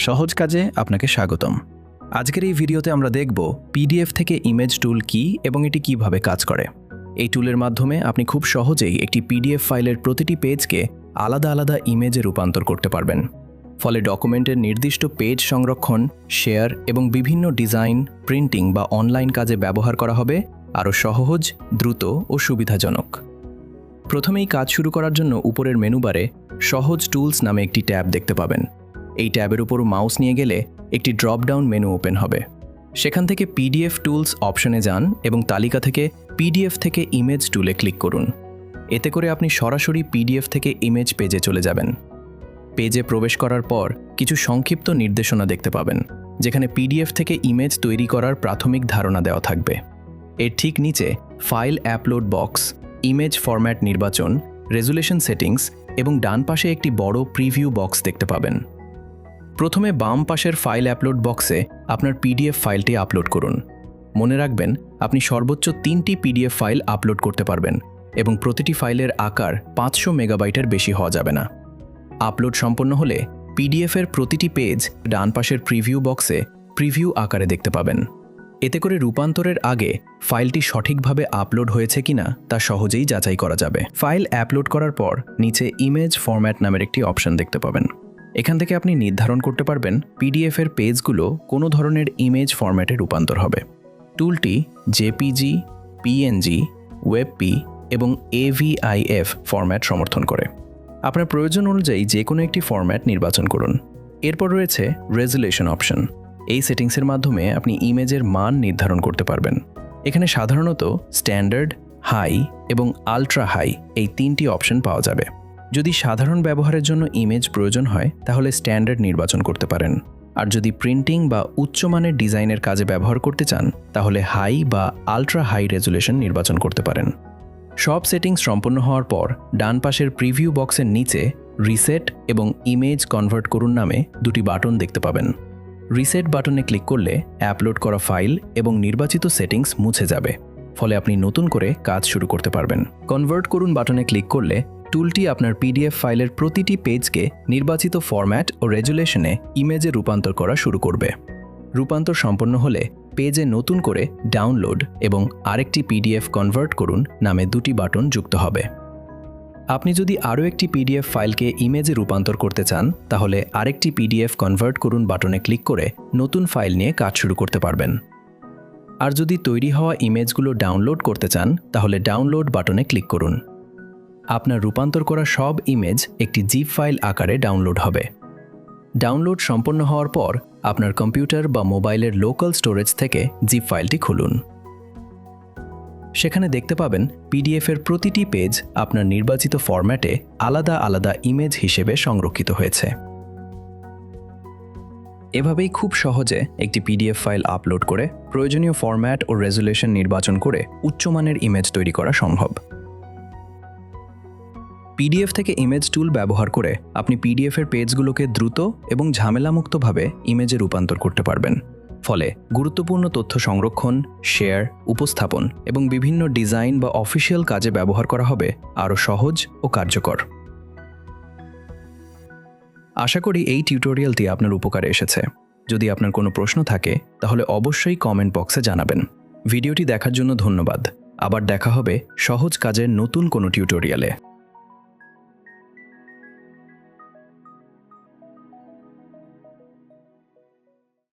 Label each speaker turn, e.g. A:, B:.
A: সহজ কাজে আপনাকে স্বাগতম। আজকের এই ভিডিওতে আমরা দেখব পিডিএফ থেকে ইমেজ টুল কি এবং এটি কিভাবে কাজ করে। এই টুলের মাধ্যমে আপনি খুব সহজেই একটি পিডিএফ ফাইলের প্রতিটি পেজকে আলাদা আলাদা ইমেজে রূপান্তর করতে পারবেন। ফলে ডকুমেন্টের নির্দিষ্ট পেজ সংরক্ষণ, শেয়ার এবং বিভিন্ন ডিজাইন, প্রিন্টিং বা অনলাইন কাজে ব্যবহার করা হবে আরও সহজ, দ্রুত ও সুবিধাজনক। প্রথমেই কাজ শুরু করার জন্য উপরের মেনু বারে সহজ টুলস নামে একটি ট্যাব দেখতে পাবেন। এই ট্যাবের উপর মাউস নিয়ে গেলে একটি ড্রপডাউন মেনু ওপেন হবে। সেখান থেকে পিডিএফ টুলস অপশনে যান এবং তালিকা থেকে পিডিএফ থেকে ইমেজ টুলে ক্লিক করুন। এতে করে আপনি সরাসরি পিডিএফ থেকে ইমেজ পেজে চলে যাবেন। পেজে প্রবেশ করার পর কিছু সংক্ষিপ্ত নির্দেশনা দেখতে পাবেন, যেখানে পিডিএফ থেকে ইমেজ তৈরি করার প্রাথমিক ধারণা দেওয়া থাকবে। এর ঠিক নিচে file upload box, image format নির্বাচন, রেজুলেশন সেটিংস এবং ডান পাশে একটি বড় প্রিভিউ বক্স দেখতে পাবেন। প্রথমে বাম পাশের ফাইল আপলোড বক্সে আপনার পিডিএফ ফাইলটি আপলোড করুন। মনে রাখবেন, আপনি সর্বোচ্চ 3টি পিডিএফ ফাইল আপলোড করতে পারবেন এবং প্রতিটি ফাইলের আকার 500 মেগাবাইটের বেশি হওয়া যাবে না। আপলোড সম্পন্ন হলে পিডিএফের প্রতিটি পেজ ডান পাশের প্রিভিউ বক্সে প্রিভিউ আকারে দেখতে পাবেন। এতে করে রূপান্তরের আগে ফাইলটি সঠিকভাবে আপলোড হয়েছে কিনা তা সহজেই যাচাই করা যাবে। ফাইল আপলোড করার পর নিচে ইমেজ ফরম্যাট নামের একটি অপশন দেখতে পাবেন। এখান থেকে আপনি নির্ধারণ করতে পারবেন পিডিএফের পেজগুলো কোনো ধরনের ইমেজ ফরম্যাটে রূপান্তর হবে। টুলটি জেপিজি, পিএনজি, ওয়েবপি এবং এভিআইএফ ফরম্যাট সমর্থন করে। আপনার প্রয়োজন অনুযায়ী যে কোনো একটি ফরম্যাট নির্বাচন করুন। এরপর রয়েছে রেজুলেশন অপশন। এই সেটিংসের মাধ্যমে আপনি ইমেজের মান নির্ধারণ করতে পারবেন। এখানে সাধারণত স্ট্যান্ডার্ড, হাই এবং আলট্রা হাই এই 3টি অপশন পাওয়া যাবে। যদি সাধারণ ব্যবহারের জন্য ইমেজ প্রয়োজন হয় তাহলে স্ট্যান্ডার্ড নির্বাচন করতে পারেন, আর যদি প্রিন্টিং বা উচ্চমানের ডিজাইনের কাজে ব্যবহার করতে চান তাহলে হাই বা আলট্রা হাই রেজুলেশন নির্বাচন করতে পারেন। সব সেটিংস সম্পন্ন হওয়ার পর ডান পাশের প্রিভিউ বক্সের নিচে রিসেট এবং ইমেজ কনভার্ট করুন নামে দুটি বাটন দেখতে পাবেন। রিসেট বাটনে ক্লিক করলে আপলোড করা ফাইল এবং নির্বাচিত সেটিংস মুছে যাবে, ফলে আপনি নতুন করে কাজ শুরু করতে পারবেন। কনভার্ট করুন বাটনে ক্লিক করলে টুলটি আপনার পিডিএফ ফাইলের প্রতিটি পেজকে নির্বাচিত ফরম্যাট ও রেজুলেশনে ইমেজে রূপান্তর করা শুরু করবে। রূপান্তর সম্পন্ন হলে পেজে নতুন করে ডাউনলোড এবং আরেকটি পিডিএফ কনভার্ট করুন নামে দুটি বাটন যুক্ত হবে। আপনি যদি আরও একটি পিডিএফ ফাইলকে ইমেজে রূপান্তর করতে চান তাহলে আরেকটি পিডিএফ কনভার্ট করুন বাটনে ক্লিক করে নতুন ফাইল নিয়ে কাজ শুরু করতে পারবেন। আর যদি তৈরি হওয়া ইমেজগুলো ডাউনলোড করতে চান তাহলে ডাউনলোড বাটনে ক্লিক করুন। আপনার রূপান্তর করা সব ইমেজ একটি জিপ ফাইল আকারে ডাউনলোড হবে। ডাউনলোড সম্পন্ন হওয়ার পর আপনার কম্পিউটার বা মোবাইলের লোকাল স্টোরেজ থেকে জিপ ফাইলটি খুলুন। সেখানে দেখতে পাবেন পিডিএফের প্রতিটি পেজ আপনার নির্বাচিত ফরম্যাটে আলাদা আলাদা ইমেজ হিসেবে সংরক্ষিত হয়েছে। এভাবেই খুব সহজে একটি পিডিএফ ফাইল আপলোড করে প্রয়োজনীয় ফরম্যাট ও রেজুলেশন নির্বাচন করে উচ্চমানের ইমেজ তৈরি করা সম্ভব। পিডিএফ থেকে ইমেজ টুল ব্যবহার করে আপনি পিডিএফের পেজগুলোকে দ্রুত এবং ঝামেলামুক্তভাবে ইমেজে রূপান্তর করতে পারবেন। ফলে গুরুত্বপূর্ণ তথ্য সংরক্ষণ, শেয়ার, উপস্থাপন এবং বিভিন্ন ডিজাইন বা অফিসিয়াল কাজে ব্যবহার করা হবে আরও সহজ ও কার্যকর। আশা করি এই টিউটোরিয়ালটি আপনার উপকারে এসেছে। যদি আপনার কোনো প্রশ্ন থাকে তাহলে অবশ্যই কমেন্ট বক্সে জানাবেন। ভিডিওটি দেখার জন্য ধন্যবাদ। আবার দেখা হবে সহজ কাজের নতুন কোনো টিউটোরিয়ালে।